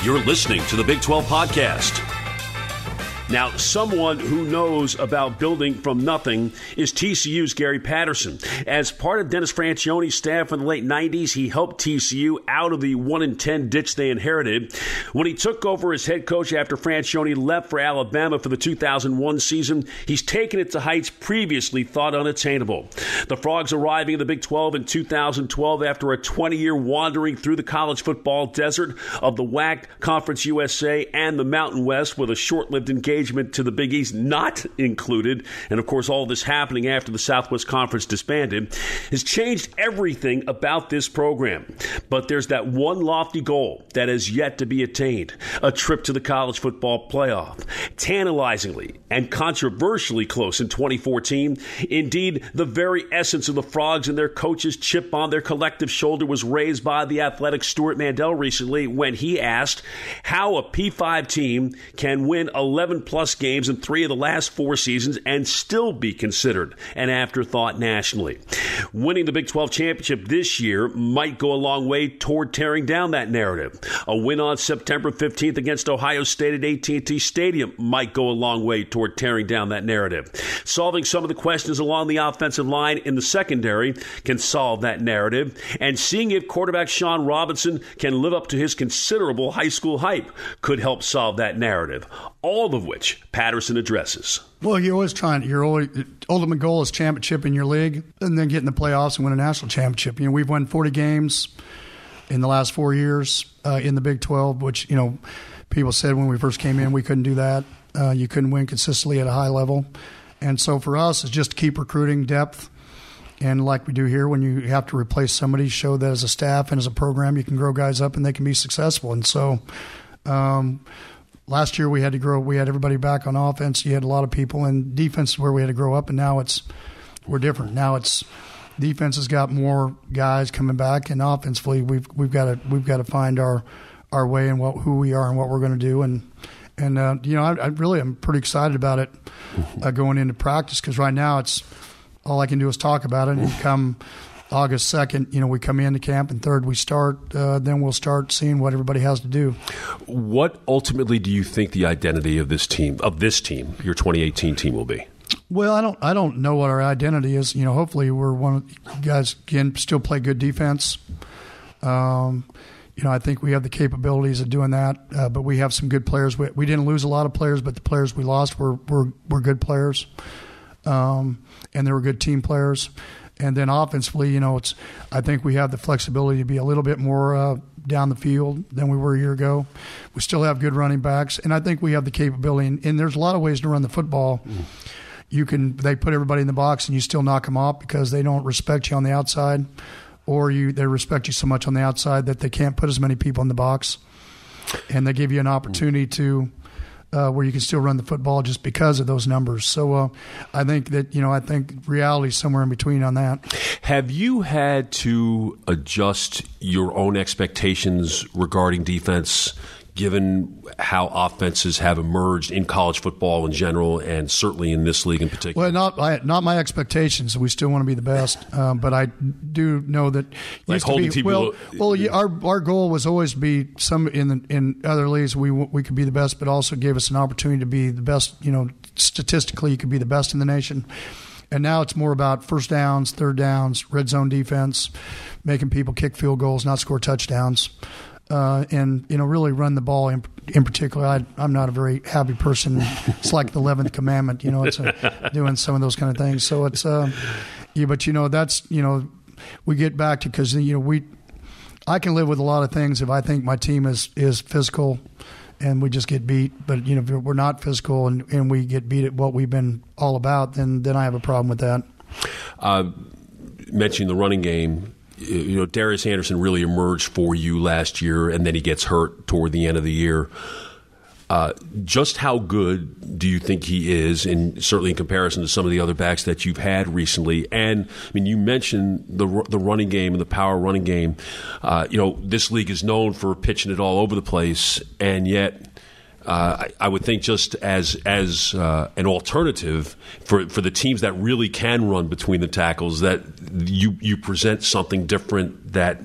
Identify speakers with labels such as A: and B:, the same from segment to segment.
A: You're listening to the Big 12 Podcast. Now, someone who knows about building from nothing is TCU's Gary Patterson. As part of Dennis Franchione's staff in the late 90s, he helped TCU out of the 1-10 ditch they inherited. When he took over as head coach after Franchione left for Alabama for the 2001 season, he's taken it to heights previously thought unattainable. The Frogs arriving in the Big 12 in 2012 after a 20-year wandering through the college football desert of the WAC, Conference USA, and the Mountain West with a short-lived engagement to the Big East not included, and of course all this happening after the Southwest Conference disbanded, has changed everything about this program. But there's that one lofty goal that has yet to be attained, a trip to the college football playoff. Tantalizingly and controversially close in 2014, indeed, the very essence of the Frogs and their coach's chip on their collective shoulder was raised by the Athletic Stuart Mandel recently when he asked how a P5 team can win 11-plus games in 3 of the last 4 seasons and still be considered an afterthought nationally. Winning the Big 12 championship this year might go a long way toward tearing down that narrative. A win on September 15th against Ohio State at AT&T Stadium might go a long way toward tearing down that narrative. Solving some of the questions along the offensive line in the secondary can solve that narrative. And seeing if quarterback Sean Robinson can live up to his considerable high school hype could help solve that narrative. All of which Patterson addresses.
B: Well, you're always trying. Your ultimate goal is championship in your league, and then get in the playoffs and win a national championship. We've won 40 games in the last 4 years in the Big 12, which people said when we first came in we couldn't do that. You couldn't win consistently at a high level, and so for us, it's just to keep recruiting depth. And like we do here, when you have to replace somebody, show that as a staff and as a program, you can grow guys up and they can be successful. And so. Last year we had to grow. We had everybody back on offense. You had a lot of people, and defense is where we had to grow up. And now we're different. Now defense has got more guys coming back, and offensively we've got to find our way and who we are and what we're going to do. And I really am pretty excited about it going into practice, because right now it's all I can do is talk about it. And come August 2nd, we come into camp, and 3rd we start. Then we'll start seeing what everybody has to do.
A: What ultimately do you think the identity of this team, your 2018 team, will be?
B: Well, I don't know what our identity is. Hopefully we're one of you guys can still play good defense. I think we have the capabilities of doing that, but we have some good players. We didn't lose a lot of players, but the players we lost were good players, and they were good team players. And then offensively, I think we have the flexibility to be a little bit more down the field than we were a year ago. We still have good running backs, and I think we have the capability. And there's a lot of ways to run the football. They put everybody in the box, and you still knock them off because they don't respect you on the outside, or they respect you so much on the outside that they can't put as many people in the box, and they give you an opportunity to. Where you can still run the football just because of those numbers. So I think that, I think reality is somewhere in between on that.
A: Have you had to adjust your own expectations regarding defense, given how offenses have emerged in college football in general and certainly in this league in particular?
B: Well, not my expectations. We still want to be the best, but I do know that our goal was always to be in other leagues we could be the best, but also give us an opportunity to be the best. Statistically, you could be the best in the nation. And now it's more about first downs, third downs, red zone defense, making people kick field goals, not score touchdowns. And really run the ball in particular. I'm not a very happy person. It's like the 11th commandment, it's doing some of those kind of things. So it's but that's we get back to, because I can live with a lot of things if I think my team is physical and we just get beat. But if we're not physical and we get beat at what we've been all about, then I have a problem with that.
A: Mentioning the running game. Darius Anderson really emerged for you last year, and then he gets hurt toward the end of the year. Just how good do you think he is, and certainly in comparison to some of the other backs that you've had recently? And you mentioned the running game and the power running game. This league is known for pitching it all over the place, and yet I would think just as an alternative for the teams that really can run between the tackles, that you present something different that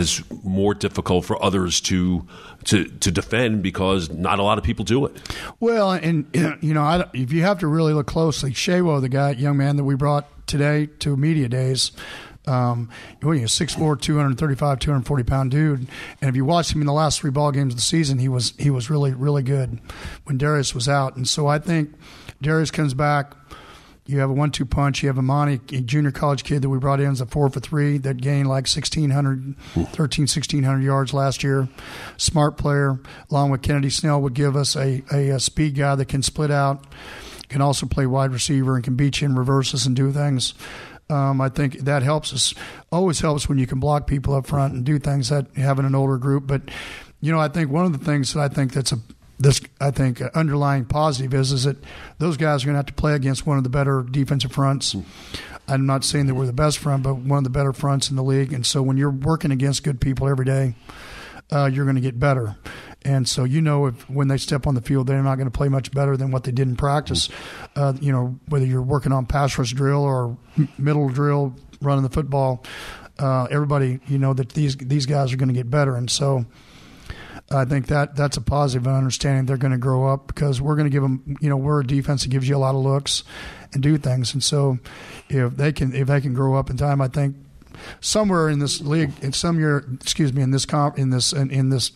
A: is more difficult for others to defend, because not a lot of people do it. Well,
B: and if you have to really look closely, Shawo, the young man that we brought today to media days, he's a 6'4", 235, 240-pound dude. And if you watch him in the last 3 ball games of the season, he was really, really good when Darius was out. And so I think Darius comes back. You have a 1-2 punch. You have Amani, a junior college kid that we brought in as a 4 for 3 that gained like 1,600 yards last year. Smart player, along with Kennedy Snell, would give us a speed guy that can split out, can also play wide receiver, and can beat you in reverses and do things. I think that helps us. Always helps when you can block people up front and do things, that having an older group. But I think one of the things that I think underlying positive is that those guys are going to have to play against one of the better defensive fronts. I'm not saying that we're the best front, but one of the better fronts in the league. And so when you're working against good people every day, you're going to get better. And so when they step on the field, they're not going to play much better than what they did in practice. Whether you're working on pass rush drill or middle drill, running the football, everybody, that these guys are going to get better. And so I think that's a positive in understanding they're going to grow up, because we're going to give them, we're a defense that gives you a lot of looks and do things. And so if they can grow up in time, I think somewhere in this league, in this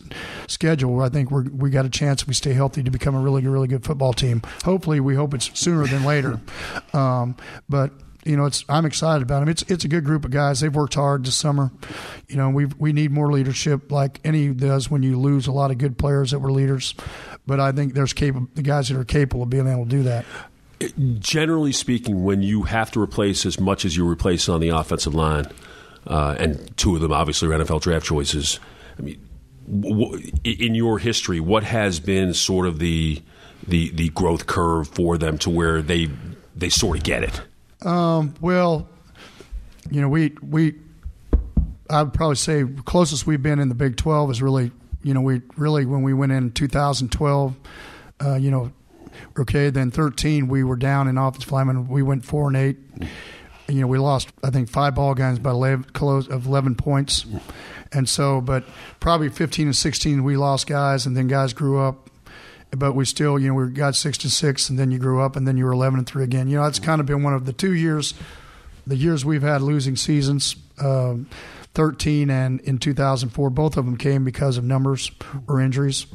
B: schedule, I think we got a chance if we stay healthy to become a really, really good football team. Hopefully, we hope it's sooner than later. But I'm excited about them. It's a good group of guys. They've worked hard this summer. We need more leadership, like any does when you lose a lot of good players that were leaders. But I think there's the guys that are capable of being able to do that.
A: Generally speaking, when you have to replace as much as you replace on the offensive line, and 2 of them obviously are NFL draft choices, I mean, in your history, what has been sort of the growth curve for them to where they sort of get it?
B: Well, I would probably say the closest we've been in the Big 12 is really, when we went in 2012, okay, then 13 we were down in offensive linemen. We went 4-8. We lost, I think, 5 ball games by 11 points. And so, but probably 15 and 16 we lost guys, and then guys grew up. But we still, we got 6-6, and then you grew up, and then you were 11-3 again. It's kind of been one of the 2 years, the years we've had losing seasons. 13 and in 2004, both of them came because of numbers or injuries.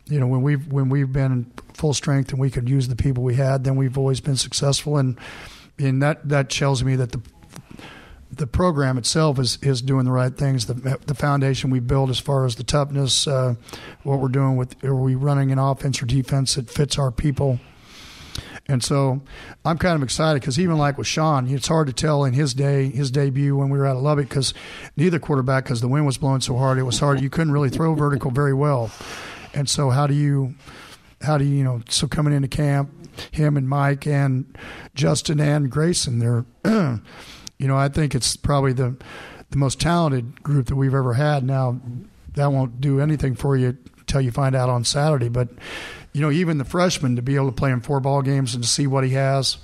B: When we've been in full strength and we could use the people we had, then we've always been successful. And that tells me that the program itself is doing the right things. The foundation we built as far as the toughness, what we're doing are we running an offense or defense that fits our people. And so I'm kind of excited, because even like with Sean, it's hard to tell in his debut when we were out of Lubbock, because neither quarterback, because the wind was blowing so hard, it was hard. You couldn't really throw vertical very well. And so how do you so coming into camp, him and Mike and Justin and Grayson, they're, I think it's probably the most talented group that we've ever had. Now, that won't do anything for you until you find out on Saturday, but even the freshmen, to be able to play in 4 ball games and to see what he has.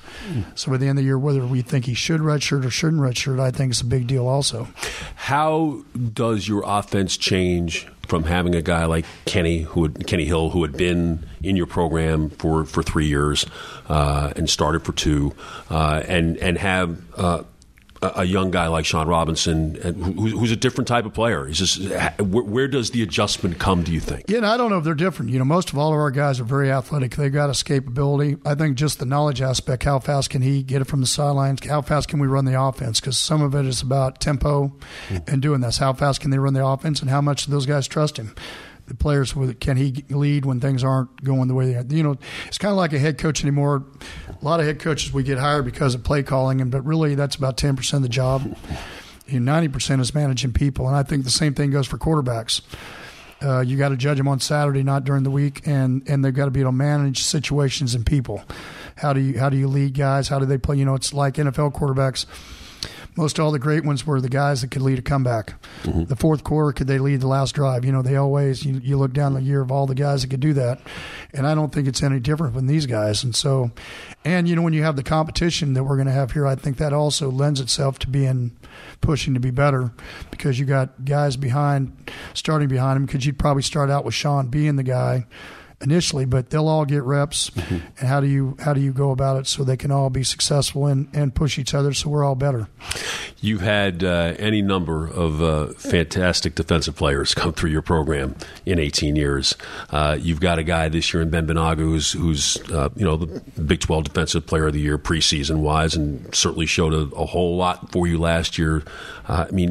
B: So at the end of the year, whether we think he should redshirt or shouldn't redshirt, I think it's a big deal also. How
A: does your offense change from having a guy like Kenny Hill, who had been in your program for 3 years and started for 2, and have a young guy like Sean Robinson, who's a different type of player? Where does the adjustment come, do you think?
B: I don't know if they're different. Most of all of our guys are very athletic. They've got escapability. I think just the knowledge aspect, how fast can he get it from the sidelines? How fast can we run the offense? Because some of it is about tempo and doing this. How fast can they run the offense, and how much do those guys trust him? The players, can he lead when things aren't going the way they are? It's kind of like a head coach anymore. A lot of head coaches we get hired because of play calling, but really that's about 10% of the job. 90% is managing people, and I think the same thing goes for quarterbacks. You got to judge them on Saturday, not during the week, and they've got to be able to manage situations and people. How do you lead guys? How do they play? It's like NFL quarterbacks. most all the great ones were the guys that could lead a comeback. The fourth quarter, could they lead the last drive? They always, you look down the year of all the guys that could do that. And I don't think it's any different from these guys. And so, when you have the competition that we're going to have here, I think that also lends itself to pushing to be better, because you got guys starting behind him, because you'd probably start out with Sean being the guy initially, but they'll all get reps. And how do you go about it so they can all be successful and push each other so we're all better?
A: You've had any number of fantastic defensive players come through your program in 18 years. You've got a guy this year in Ben Benaga who's the Big 12 Defensive Player of the Year preseason-wise, and certainly showed a whole lot for you last year.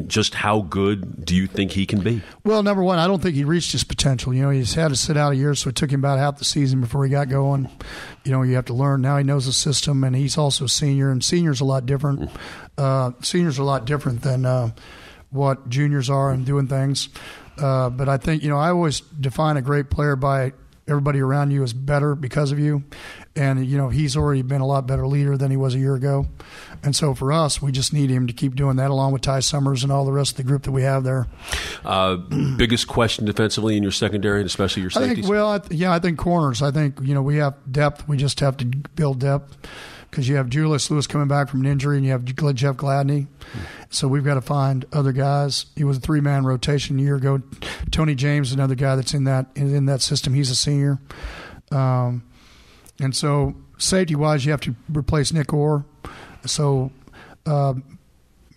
A: Just how good do you think he can be?
B: Well, number one, I don't think he reached his potential. He's had to sit out a year, so it took him about half the season before he got going. You have to learn. Now he knows the system, and he's also a senior, and seniors are a lot different. Seniors are a lot different than what juniors are in doing things. But I think, I always define a great player by everybody around you is better because of you. And, he's already been a lot better leader than he was a year ago. And so for us, we just need him to keep doing that, along with Ty Summers and all the rest of the group that we have there.
A: Biggest question defensively in your secondary, and especially your safeties?
B: I think corners. I think, we have depth. We just have to build depth, because you have Julius Lewis coming back from an injury, and you have Jeff Gladney. So we've got to find other guys. He was a 3-man rotation a year ago. Tony James, another guy that's in that system. He's a senior. And so safety-wise, you have to replace Nick Orr. So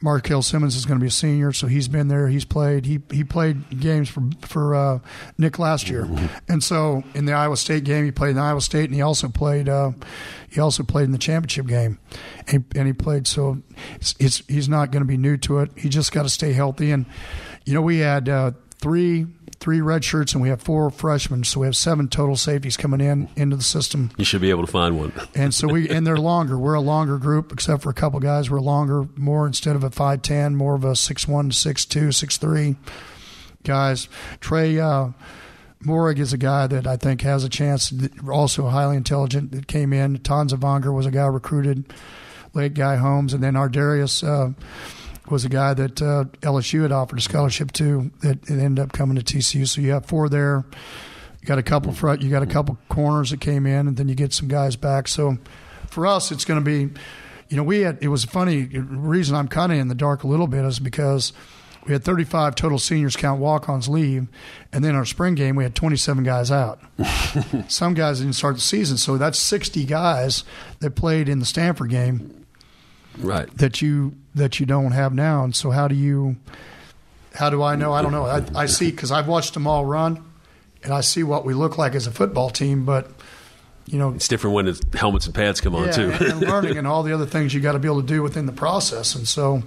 B: Markel Simmons is going to be a senior, so he's been there. He's played. He played games for Nick last year, and so in the Iowa State game, he played in Iowa State, and he also played in the championship game, and he played. So he's not going to be new to it. He just got to stay healthy. And we had three red shirts, and we have 4 freshmen, so we have 7 total safeties coming into the system.
A: You should be able to find one.
B: And so and they're longer. We're a longer group, except for a couple guys. We're more instead of a 5'10", more of a 6'1", 6'2", 6'3" guys. Trey Morig is a guy that I think has a chance, also highly intelligent, that came in. Tanza Vonger was a guy recruited, late Guy Holmes, and then Ardarius was a guy that LSU had offered a scholarship to, that ended up coming to TCU. So you have 4 there. You got a couple front. You got a couple corners that came in, and then you get some guys back. So for us, it's going to be, it was funny. The reason I'm kind of in the dark a little bit is because we had 35 total seniors, count walk-ons, leave, and then our spring game we had 27 guys out. Some guys didn't start the season, so that's 60 guys that played in the Stanford game.
A: Right.
B: That you don't have now. And so how do I know? I don't know. I see, because I've watched them all run, and I see what we look like as a football team, but
A: it's different when the helmets and pads come on too.
B: and learning and all the other things you got to be able to do within the process. And so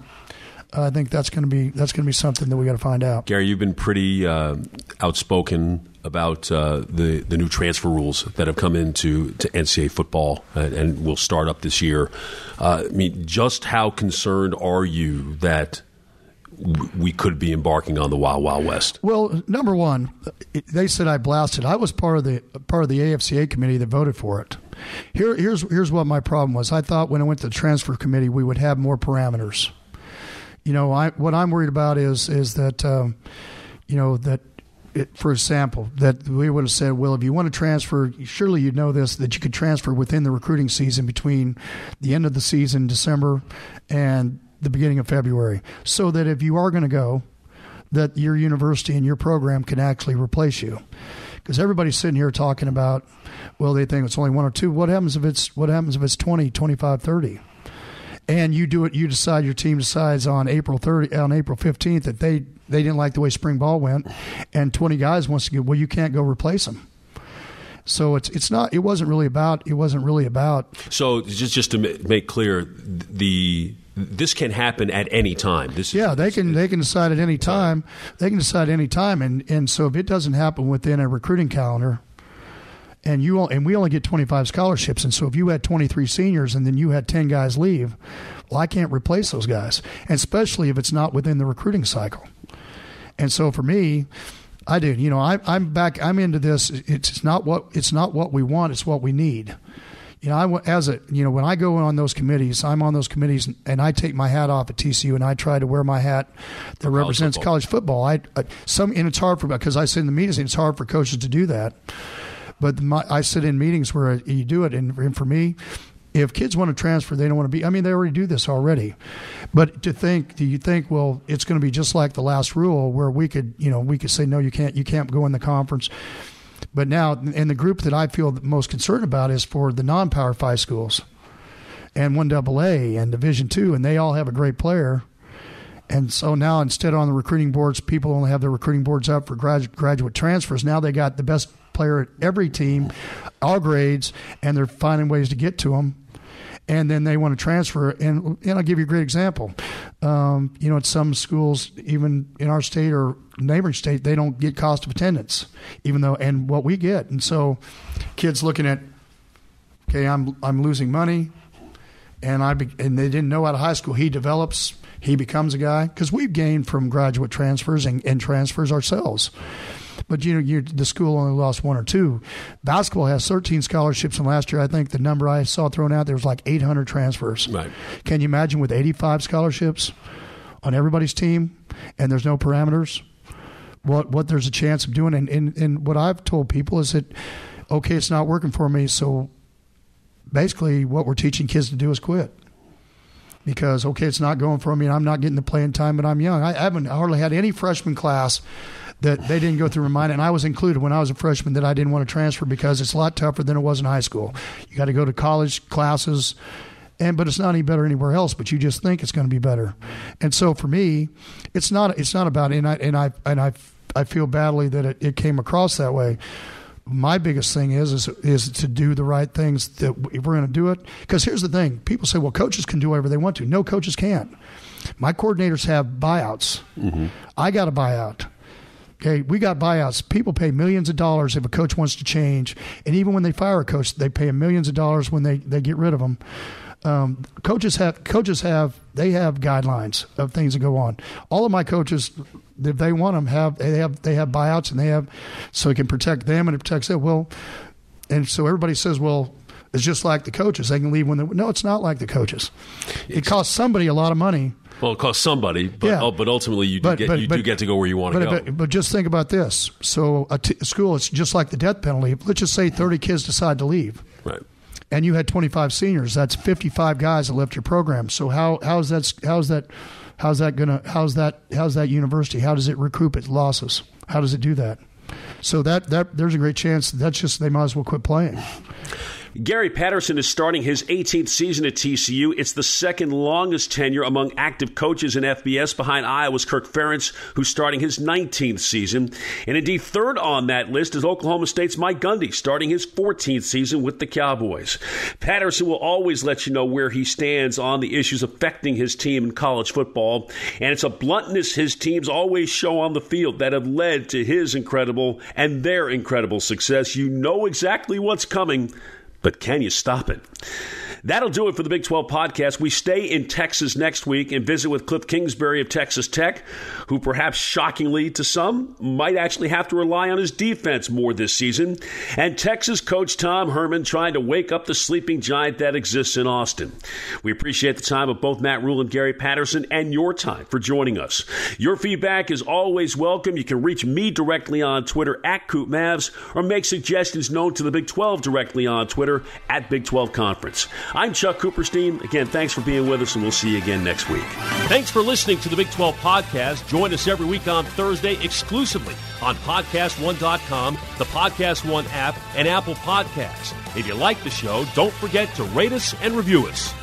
B: I think that's going to be something that we got to find out.
A: Gary, you've been pretty outspoken about the new transfer rules that have come into NCAA football and will start up this year. Just how concerned are you that we could be embarking on the Wild Wild West?
B: Well, number one, they said I blasted. I was part of the AFCA committee that voted for it. Here's what my problem was. I thought when I went to the transfer committee we would have more parameters. What I'm worried about is that for example, that we would have said, well, if you want to transfer, surely you know this, that you could transfer within the recruiting season between the end of the season, December, and the beginning of February, so that if you are going to go, that your university and your program can actually replace you. Because everybody's sitting here talking about, well, they think it's only 1 or 2. What happens if it's 20, 25, 30? And you do it. You decide. Your team decides on April 15th that they didn't like the way spring ball went, and 20 guys wants to go. Well, you can't go replace them. So it's not. It wasn't really about. So
A: just to make clear, this can happen at any time.
B: They can decide at any time. They can decide any time, and so if it doesn't happen within a recruiting calendar. And we only get 25 scholarships, and so if you had 23 seniors and then you had 10 guys leave, well, I can't replace those guys, and especially if it's not within the recruiting cycle. And so for me, I do. I'm back. I'm into this. It's not what we want. It's what we need. when I go on those committees, I'm on those committees, and I take my hat off at TCU, and I try to wear my hat that represents college football. And it's hard because I sit in the meetings, and it's hard for coaches to do that. But I sit in meetings where you do it, and for me, if kids want to transfer, they don't want to be. I mean, they already do this already. But do you think, well, it's going to be just like the last rule where we could say, no, you can't go in the conference. But now, and the group that I feel the most concerned about is for the non-Power 5 schools and 1AA and Division II, and they all have a great player. And so now, instead on the recruiting boards, people only have their recruiting boards up for graduate transfers. Now they got the best player at every team, all grades, and they're finding ways to get to them. And then they want to transfer. And I'll give you a great example. At some schools, even in our state or neighboring state, they don't get cost of attendance, and what we get. And so kids looking at, okay, I'm losing money, and they didn't know out of high school. He develops, he becomes a guy, because we've gained from graduate transfers and transfers ourselves. But, the school only lost 1 or 2. Basketball has 13 scholarships, and last year I think the number I saw thrown out there was like 800 transfers.
A: Right.
B: Can you imagine with 85 scholarships on everybody's team and there's no parameters, what there's a chance of doing? And what I've told people is that, okay, it's not working for me, so basically what we're teaching kids to do is quit. Because, okay, it's not going for me, and I'm not getting the playing time, but I'm young. I haven't hardly had any freshman class that they didn't go through mine, and I was included when I was a freshman, that I didn't want to transfer because it's a lot tougher than it was in high school. You got to go to college classes, but it's not any better anywhere else, but you just think it's going to be better. And so for me, it's not about it, and I feel badly that it came across that way. My biggest thing is to do the right things, that if we're going to do it. Because here's the thing. People say, well, coaches can do whatever they want to. No, coaches can't. My coordinators have buyouts. Mm-hmm. I got a buyout. Okay, we got buyouts. People pay millions of dollars if a coach wants to change. And even when they fire a coach, they pay millions of dollars when they get rid of them. Coaches have guidelines of things that go on. All of my coaches, if they want them, they have buyouts, and so it can protect them and it protects them. Well, and so everybody says, well, it's just like the coaches. They can leave when no, it's not like the coaches. It costs somebody a lot of money.
A: Well, it costs somebody, but ultimately you do get to go where you want to go.
B: But just think about this. So a school, it's just like the death penalty. Let's just say 30 kids decide to leave.
A: Right.
B: And you had 25 seniors. That's 55 guys that left your program. So how's that university? How does it recoup its losses? How does it do that? So that there's a great chance they might as well quit playing.
A: Gary Patterson is starting his 18th season at TCU. It's the second longest tenure among active coaches in FBS, behind Iowa's Kirk Ferentz, who's starting his 19th season. And indeed, third on that list is Oklahoma State's Mike Gundy, starting his 14th season with the Cowboys. Patterson will always let you know where he stands on the issues affecting his team in college football. And it's a bluntness his teams always show on the field that have led to his incredible and their incredible success. You know exactly what's coming, but can you stop it? That'll do it for the Big 12 podcast. We stay in Texas next week and visit with Cliff Kingsbury of Texas Tech, who perhaps shockingly to some might actually have to rely on his defense more this season, and Texas coach Tom Herman trying to wake up the sleeping giant that exists in Austin. We appreciate the time of both Matt Rule and Gary Patterson, and your time for joining us. Your feedback is always welcome. You can reach me directly on Twitter at CoopMavs, or make suggestions known to the Big 12 directly on Twitter at Big 12 Conference. I'm Chuck Cooperstein. Again, thanks for being with us, and we'll see you again next week. Thanks for listening to the Big 12 podcast. Join us every week on Thursday exclusively on PodcastOne.com, the Podcast One app, and Apple Podcasts. If you like the show, don't forget to rate us and review us.